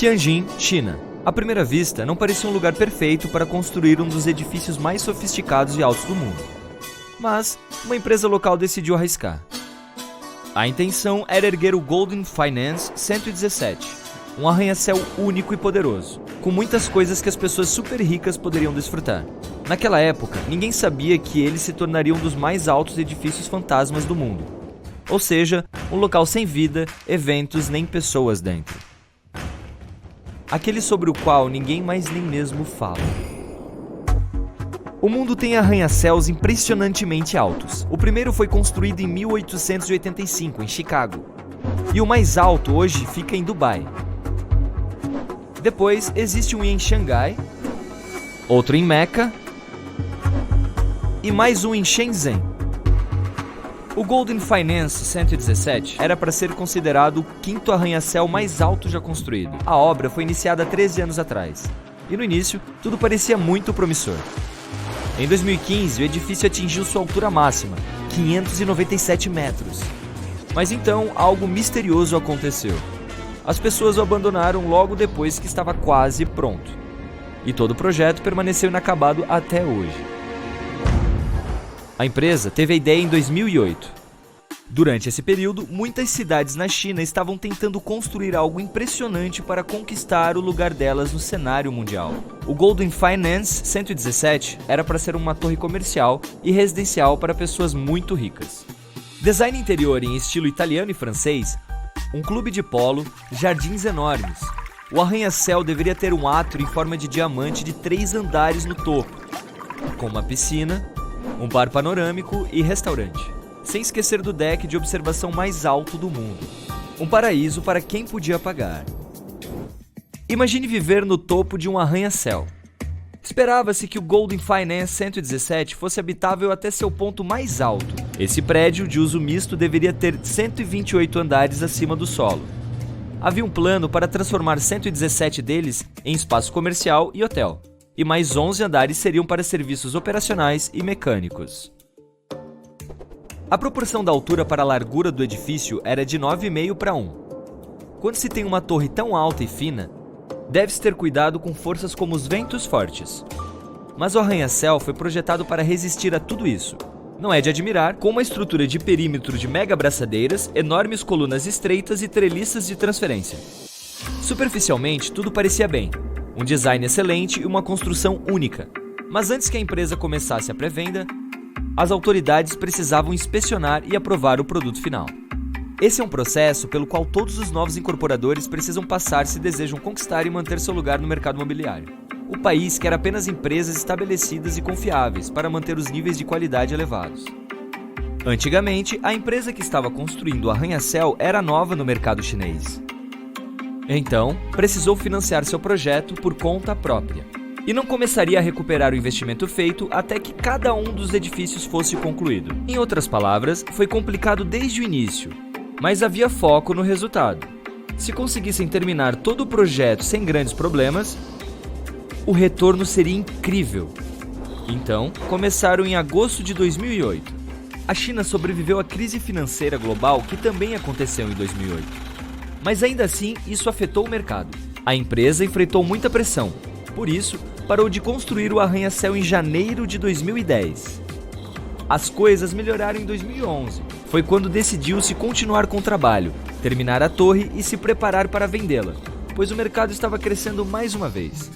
Tianjin, China. À primeira vista, não parecia um lugar perfeito para construir um dos edifícios mais sofisticados e altos do mundo. Mas uma empresa local decidiu arriscar. A intenção era erguer o Golden Finance 117, um arranha-céu único e poderoso, com muitas coisas que as pessoas super ricas poderiam desfrutar. Naquela época, ninguém sabia que ele se tornaria um dos mais altos edifícios fantasmas do mundo. Ou seja, um local sem vida, eventos nem pessoas dentro. Aquele sobre o qual ninguém mais nem mesmo fala. O mundo tem arranha-céus impressionantemente altos. O primeiro foi construído em 1885, em Chicago. E o mais alto hoje fica em Dubai. Depois, existe um em Xangai, outro em Meca e mais um em Shenzhen. O Golden Finance 117 era para ser considerado o quinto arranha-céu mais alto já construído. A obra foi iniciada há 13 anos atrás. E no início, tudo parecia muito promissor. Em 2015, o edifício atingiu sua altura máxima, 597 metros. Mas então, algo misterioso aconteceu. As pessoas o abandonaram logo depois que estava quase pronto. E todo o projeto permaneceu inacabado até hoje. A empresa teve a ideia em 2008. Durante esse período, muitas cidades na China estavam tentando construir algo impressionante para conquistar o lugar delas no cenário mundial. O Golden Finance 117 era para ser uma torre comercial e residencial para pessoas muito ricas. Design interior em estilo italiano e francês, um clube de polo, jardins enormes. O arranha-céu deveria ter um átrio em forma de diamante de 3 andares no topo, com uma piscina, um bar panorâmico e restaurante. Sem esquecer do deck de observação mais alto do mundo. Um paraíso para quem podia pagar. Imagine viver no topo de um arranha-céu. Esperava-se que o Golden Finance 117 fosse habitável até seu ponto mais alto. Esse prédio de uso misto deveria ter 128 andares acima do solo. Havia um plano para transformar 117 deles em espaço comercial e hotel. E mais 11 andares seriam para serviços operacionais e mecânicos. A proporção da altura para a largura do edifício era de 9,5 para 1. Quando se tem uma torre tão alta e fina, deve-se ter cuidado com forças como os ventos fortes. Mas o arranha-céu foi projetado para resistir a tudo isso. Não é de admirar com uma estrutura de perímetro de mega braçadeiras, enormes colunas estreitas e treliças de transferência. Superficialmente, tudo parecia bem. Um design excelente e uma construção única. Mas antes que a empresa começasse a pré-venda, as autoridades precisavam inspecionar e aprovar o produto final. Esse é um processo pelo qual todos os novos incorporadores precisam passar se desejam conquistar e manter seu lugar no mercado imobiliário. O país quer apenas empresas estabelecidas e confiáveis para manter os níveis de qualidade elevados. Antigamente, a empresa que estava construindo o arranha-céu era nova no mercado chinês. Então, precisou financiar seu projeto por conta própria. E não começaria a recuperar o investimento feito até que cada um dos edifícios fosse concluído. Em outras palavras, foi complicado desde o início, mas havia foco no resultado. Se conseguissem terminar todo o projeto sem grandes problemas, o retorno seria incrível. Então, começaram em agosto de 2008. A China sobreviveu à crise financeira global que também aconteceu em 2008. Mas ainda assim, isso afetou o mercado. A empresa enfrentou muita pressão. Por isso, parou de construir o arranha-céu em janeiro de 2010. As coisas melhoraram em 2011. Foi quando decidiu-se continuar com o trabalho, terminar a torre e se preparar para vendê-la, pois o mercado estava crescendo mais uma vez.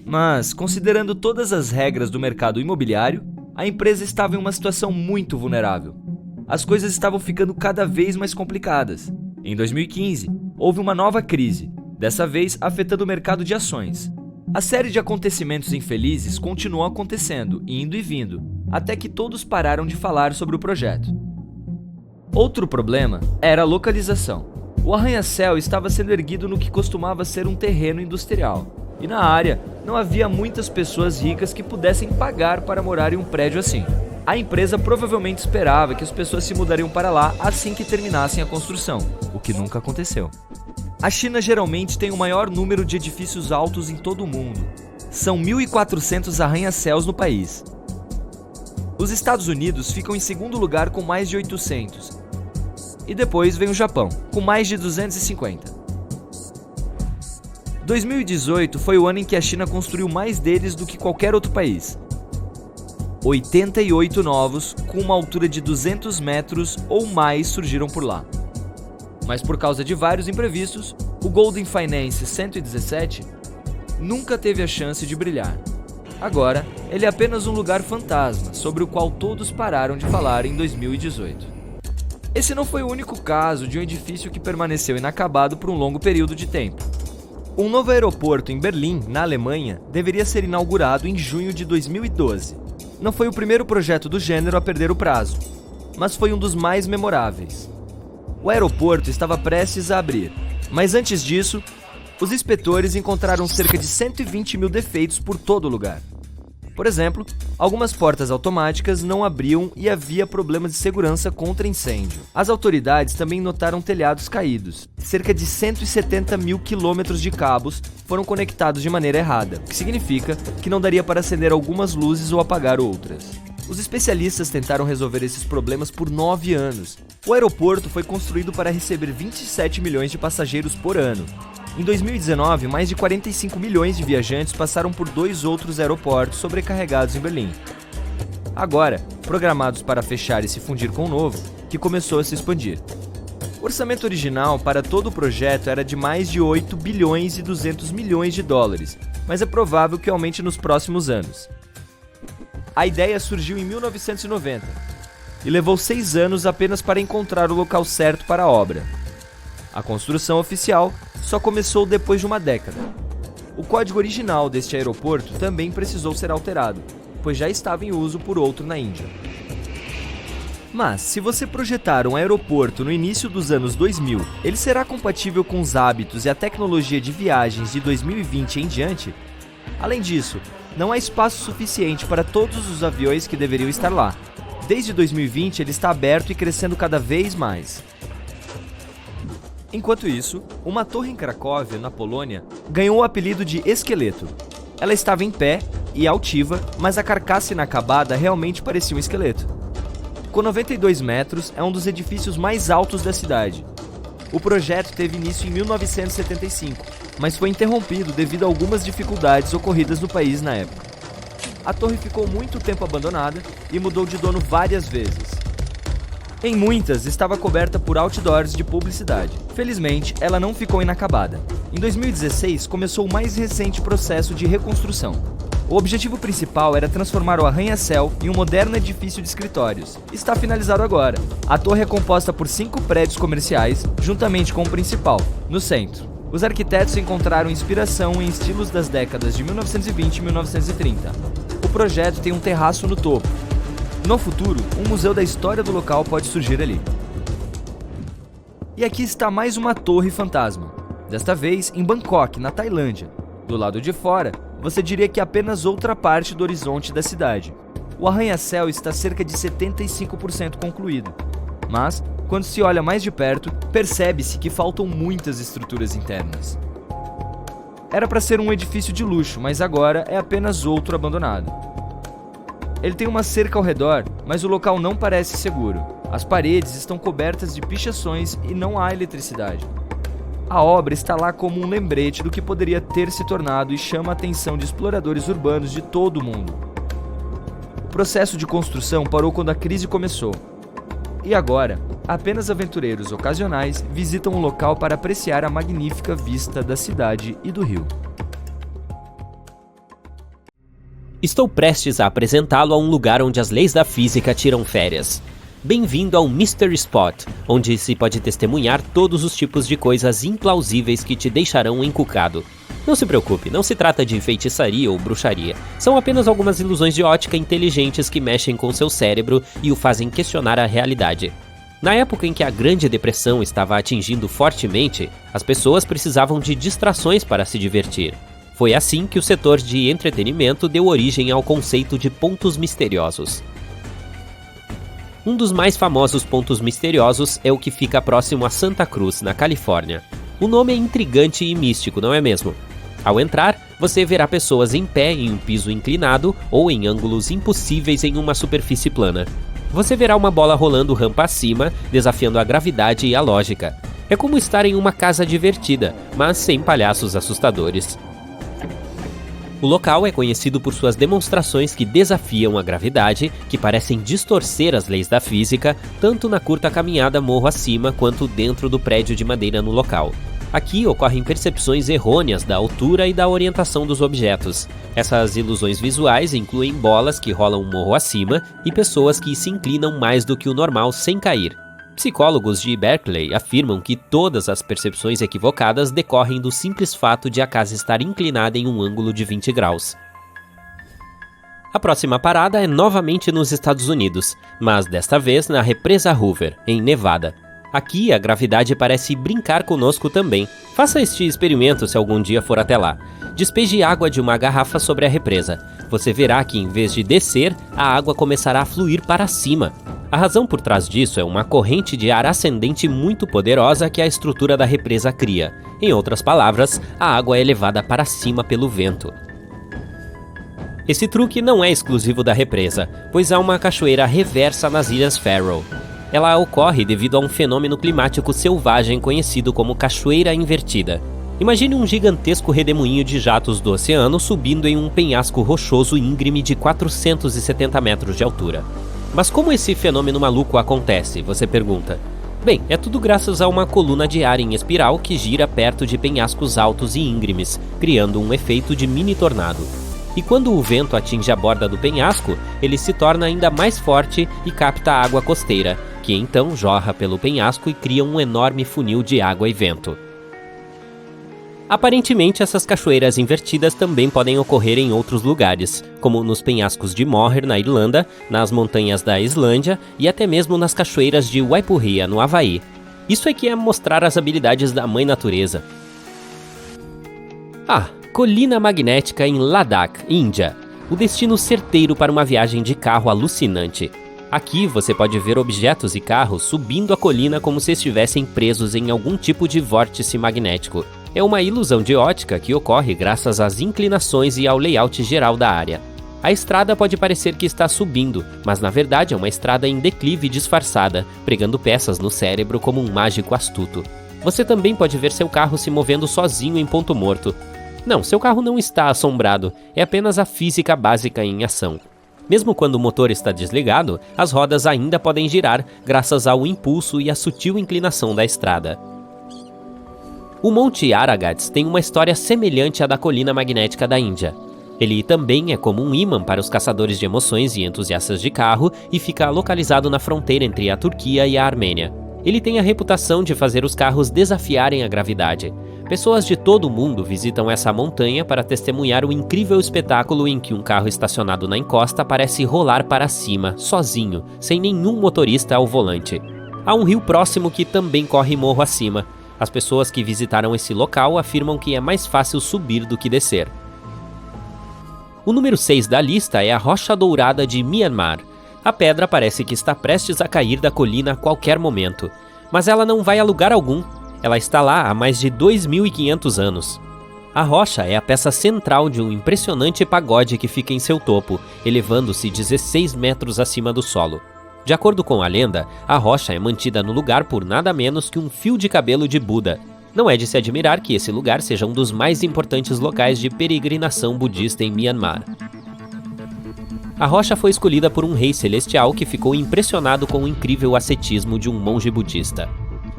Mas, considerando todas as regras do mercado imobiliário, a empresa estava em uma situação muito vulnerável. As coisas estavam ficando cada vez mais complicadas. Em 2015, houve uma nova crise, dessa vez afetando o mercado de ações. A série de acontecimentos infelizes continuou acontecendo, indo e vindo, até que todos pararam de falar sobre o projeto. Outro problema era a localização. O arranha-céu estava sendo erguido no que costumava ser um terreno industrial, e na área não havia muitas pessoas ricas que pudessem pagar para morar em um prédio assim. A empresa provavelmente esperava que as pessoas se mudariam para lá assim que terminassem a construção, o que nunca aconteceu. A China geralmente tem o maior número de edifícios altos em todo o mundo. São 1.400 arranha-céus no país. Os Estados Unidos ficam em segundo lugar com mais de 800. E depois vem o Japão, com mais de 250. 2018 foi o ano em que a China construiu mais deles do que qualquer outro país. 88 novos, com uma altura de 200 metros ou mais, surgiram por lá. Mas por causa de vários imprevistos, o Golden Finance 117 nunca teve a chance de brilhar. Agora, ele é apenas um lugar fantasma, sobre o qual todos pararam de falar em 2018. Esse não foi o único caso de um edifício que permaneceu inacabado por um longo período de tempo. Um novo aeroporto em Berlim, na Alemanha, deveria ser inaugurado em junho de 2012. Não foi o primeiro projeto do gênero a perder o prazo, mas foi um dos mais memoráveis. O aeroporto estava prestes a abrir, mas antes disso, os inspetores encontraram cerca de 120 mil defeitos por todo o lugar. Por exemplo, algumas portas automáticas não abriam e havia problemas de segurança contra incêndio. As autoridades também notaram telhados caídos. Cerca de 170 mil quilômetros de cabos foram conectados de maneira errada, o que significa que não daria para acender algumas luzes ou apagar outras. Os especialistas tentaram resolver esses problemas por 9 anos. O aeroporto foi construído para receber 27 milhões de passageiros por ano. Em 2019, mais de 45 milhões de viajantes passaram por 2 outros aeroportos sobrecarregados em Berlim. Agora, programados para fechar e se fundir com o novo, que começou a se expandir. O orçamento original para todo o projeto era de mais de 8 bilhões e 200 milhões de dólares, mas é provável que aumente nos próximos anos. A ideia surgiu em 1990 e levou 6 anos apenas para encontrar o local certo para a obra. A construção oficial só começou depois de uma década. O código original deste aeroporto também precisou ser alterado, pois já estava em uso por outro na Índia. Mas, se você projetar um aeroporto no início dos anos 2000, ele será compatível com os hábitos e a tecnologia de viagens de 2020 em diante? Além disso, não há espaço suficiente para todos os aviões que deveriam estar lá. Desde 2020, ele está aberto e crescendo cada vez mais. Enquanto isso, uma torre em Cracóvia, na Polônia, ganhou o apelido de Esqueleto. Ela estava em pé e altiva, mas a carcaça inacabada realmente parecia um esqueleto. Com 92 metros, é um dos edifícios mais altos da cidade. O projeto teve início em 1975, mas foi interrompido devido a algumas dificuldades ocorridas no país na época. A torre ficou muito tempo abandonada e mudou de dono várias vezes. Em muitas, estava coberta por outdoors de publicidade. Felizmente, ela não ficou inacabada. Em 2016, começou o mais recente processo de reconstrução. O objetivo principal era transformar o arranha-céu em um moderno edifício de escritórios. Está finalizado agora. A torre é composta por 5 prédios comerciais, juntamente com o principal, no centro. Os arquitetos encontraram inspiração em estilos das décadas de 1920 e 1930. O projeto tem um terraço no topo. No futuro, um museu da história do local pode surgir ali. E aqui está mais uma torre fantasma, desta vez em Bangkok, na Tailândia. Do lado de fora, você diria que é apenas outra parte do horizonte da cidade. O arranha-céu está cerca de 75% concluído, mas, quando se olha mais de perto, percebe-se que faltam muitas estruturas internas. Era para ser um edifício de luxo, mas agora é apenas outro abandonado. Ele tem uma cerca ao redor, mas o local não parece seguro. As paredes estão cobertas de pichações e não há eletricidade. A obra está lá como um lembrete do que poderia ter se tornado e chama a atenção de exploradores urbanos de todo o mundo. O processo de construção parou quando a crise começou. E agora, apenas aventureiros ocasionais visitam o local para apreciar a magnífica vista da cidade e do rio. Estou prestes a apresentá-lo a um lugar onde as leis da física tiram férias. Bem-vindo ao Mystery Spot, onde se pode testemunhar todos os tipos de coisas implausíveis que te deixarão encucado. Não se preocupe, não se trata de feitiçaria ou bruxaria. São apenas algumas ilusões de ótica inteligentes que mexem com seu cérebro e o fazem questionar a realidade. Na época em que a Grande Depressão estava atingindo fortemente, as pessoas precisavam de distrações para se divertir. Foi assim que o setor de entretenimento deu origem ao conceito de pontos misteriosos. Um dos mais famosos pontos misteriosos é o que fica próximo a Santa Cruz, na Califórnia. O nome é intrigante e místico, não é mesmo? Ao entrar, você verá pessoas em pé em um piso inclinado ou em ângulos impossíveis em uma superfície plana. Você verá uma bola rolando rampa acima, desafiando a gravidade e a lógica. É como estar em uma casa divertida, mas sem palhaços assustadores. O local é conhecido por suas demonstrações que desafiam a gravidade, que parecem distorcer as leis da física, tanto na curta caminhada morro acima quanto dentro do prédio de madeira no local. Aqui ocorrem percepções errôneas da altura e da orientação dos objetos. Essas ilusões visuais incluem bolas que rolam morro acima e pessoas que se inclinam mais do que o normal sem cair. Psicólogos de Berkeley afirmam que todas as percepções equivocadas decorrem do simples fato de a casa estar inclinada em um ângulo de 20 graus. A próxima parada é novamente nos Estados Unidos, mas desta vez na represa Hoover, em Nevada. Aqui a gravidade parece brincar conosco também. Faça este experimento se algum dia for até lá. Despeje água de uma garrafa sobre a represa. Você verá que em vez de descer, a água começará a fluir para cima. A razão por trás disso é uma corrente de ar ascendente muito poderosa que a estrutura da represa cria. Em outras palavras, a água é levada para cima pelo vento. Esse truque não é exclusivo da represa, pois há uma cachoeira reversa nas Ilhas Faroe. Ela ocorre devido a um fenômeno climático selvagem conhecido como cachoeira invertida. Imagine um gigantesco redemoinho de jatos do oceano subindo em um penhasco rochoso íngreme de 470 metros de altura. Mas como esse fenômeno maluco acontece, você pergunta? Bem, é tudo graças a uma coluna de ar em espiral que gira perto de penhascos altos e íngremes, criando um efeito de mini tornado. E quando o vento atinge a borda do penhasco, ele se torna ainda mais forte e capta a água costeira, que então jorra pelo penhasco e cria um enorme funil de água e vento. Aparentemente, essas cachoeiras invertidas também podem ocorrer em outros lugares, como nos penhascos de Moher, na Irlanda, nas montanhas da Islândia e até mesmo nas cachoeiras de Waipuria, no Havaí. Isso é que é mostrar as habilidades da Mãe Natureza. Colina magnética em Ladakh, Índia. O destino certeiro para uma viagem de carro alucinante. Aqui você pode ver objetos e carros subindo a colina como se estivessem presos em algum tipo de vórtice magnético. É uma ilusão de ótica que ocorre graças às inclinações e ao layout geral da área. A estrada pode parecer que está subindo, mas na verdade é uma estrada em declive disfarçada, pregando peças no cérebro como um mágico astuto. Você também pode ver seu carro se movendo sozinho em ponto morto. Não, seu carro não está assombrado, é apenas a física básica em ação. Mesmo quando o motor está desligado, as rodas ainda podem girar graças ao impulso e à sutil inclinação da estrada. O Monte Aragats tem uma história semelhante à da colina magnética da Índia. Ele também é como um ímã para os caçadores de emoções e entusiastas de carro e fica localizado na fronteira entre a Turquia e a Armênia. Ele tem a reputação de fazer os carros desafiarem a gravidade. Pessoas de todo o mundo visitam essa montanha para testemunhar o incrível espetáculo em que um carro estacionado na encosta parece rolar para cima, sozinho, sem nenhum motorista ao volante. Há um rio próximo que também corre morro acima. As pessoas que visitaram esse local afirmam que é mais fácil subir do que descer. O número 6 da lista é a Rocha Dourada de Myanmar. A pedra parece que está prestes a cair da colina a qualquer momento, mas ela não vai a lugar algum. Ela está lá há mais de 2.500 anos. A rocha é a peça central de um impressionante pagode que fica em seu topo, elevando-se 16 metros acima do solo. De acordo com a lenda, a rocha é mantida no lugar por nada menos que um fio de cabelo de Buda. Não é de se admirar que esse lugar seja um dos mais importantes locais de peregrinação budista em Myanmar. A rocha foi escolhida por um rei celestial que ficou impressionado com o incrível ascetismo de um monge budista.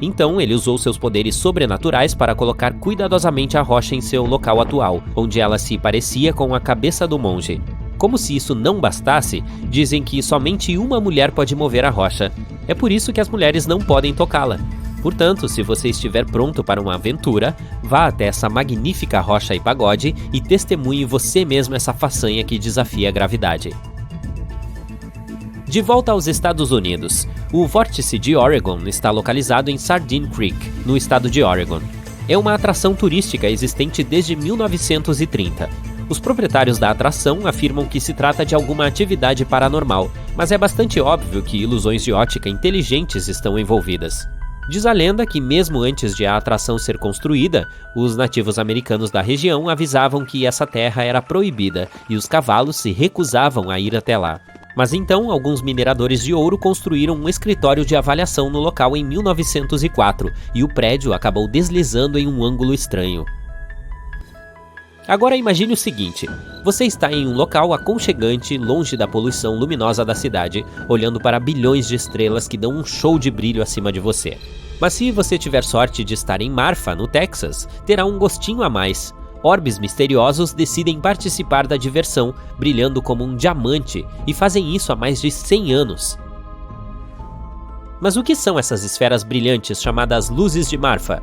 Então, ele usou seus poderes sobrenaturais para colocar cuidadosamente a rocha em seu local atual, onde ela se parecia com a cabeça do monge. Como se isso não bastasse, dizem que somente uma mulher pode mover a rocha. É por isso que as mulheres não podem tocá-la. Portanto, se você estiver pronto para uma aventura, vá até essa magnífica rocha e pagode e testemunhe você mesmo essa façanha que desafia a gravidade. De volta aos Estados Unidos, o vórtice de Oregon está localizado em Sardine Creek, no estado de Oregon. É uma atração turística existente desde 1930. Os proprietários da atração afirmam que se trata de alguma atividade paranormal, mas é bastante óbvio que ilusões de ótica inteligentes estão envolvidas. Diz a lenda que mesmo antes de a atração ser construída, os nativos americanos da região avisavam que essa terra era proibida e os cavalos se recusavam a ir até lá. Mas então, alguns mineradores de ouro construíram um escritório de avaliação no local em 1904 e o prédio acabou deslizando em um ângulo estranho. Agora imagine o seguinte, você está em um local aconchegante, longe da poluição luminosa da cidade, olhando para bilhões de estrelas que dão um show de brilho acima de você. Mas se você tiver sorte de estar em Marfa, no Texas, terá um gostinho a mais. Orbes misteriosos decidem participar da diversão, brilhando como um diamante, e fazem isso há mais de 100 anos. Mas o que são essas esferas brilhantes chamadas luzes de Marfa?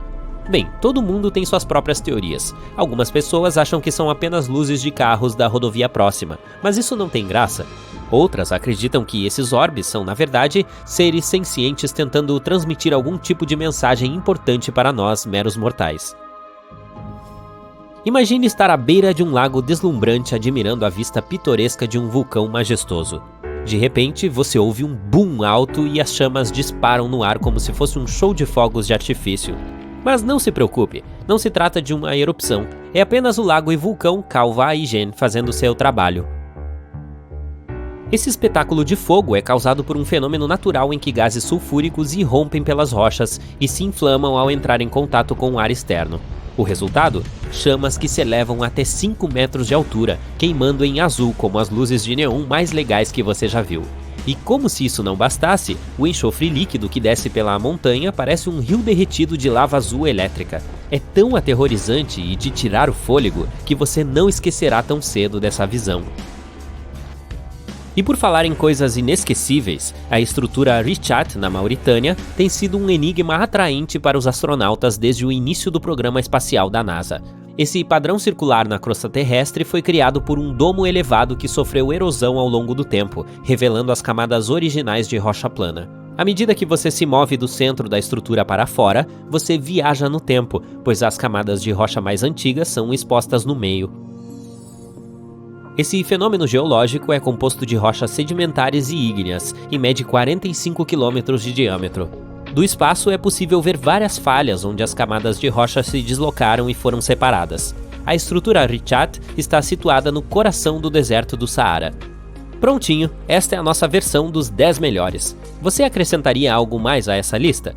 Bem, todo mundo tem suas próprias teorias. Algumas pessoas acham que são apenas luzes de carros da rodovia próxima, mas isso não tem graça. Outras acreditam que esses orbes são, na verdade, seres sencientes tentando transmitir algum tipo de mensagem importante para nós, meros mortais. Imagine estar à beira de um lago deslumbrante admirando a vista pitoresca de um vulcão majestoso. De repente, você ouve um boom alto e as chamas disparam no ar como se fosse um show de fogos de artifício. Mas não se preocupe, não se trata de uma erupção, é apenas o lago e vulcão Calva-Aigen fazendo seu trabalho. Esse espetáculo de fogo é causado por um fenômeno natural em que gases sulfúricos irrompem pelas rochas e se inflamam ao entrar em contato com o ar externo. O resultado? Chamas que se elevam até 5 metros de altura, queimando em azul como as luzes de neon mais legais que você já viu. E como se isso não bastasse, o enxofre líquido que desce pela montanha parece um rio derretido de lava azul elétrica. É tão aterrorizante e de tirar o fôlego que você não esquecerá tão cedo dessa visão. E por falar em coisas inesquecíveis, a estrutura Richat, na Mauritânia, tem sido um enigma atraente para os astronautas desde o início do programa espacial da NASA. Esse padrão circular na crosta terrestre foi criado por um domo elevado que sofreu erosão ao longo do tempo, revelando as camadas originais de rocha plana. À medida que você se move do centro da estrutura para fora, você viaja no tempo, pois as camadas de rocha mais antigas são expostas no meio. Esse fenômeno geológico é composto de rochas sedimentares e ígneas e mede 45 km de diâmetro. Do espaço é possível ver várias falhas onde as camadas de rocha se deslocaram e foram separadas. A estrutura Richat está situada no coração do deserto do Saara. Prontinho, esta é a nossa versão dos 10 melhores. Você acrescentaria algo mais a essa lista?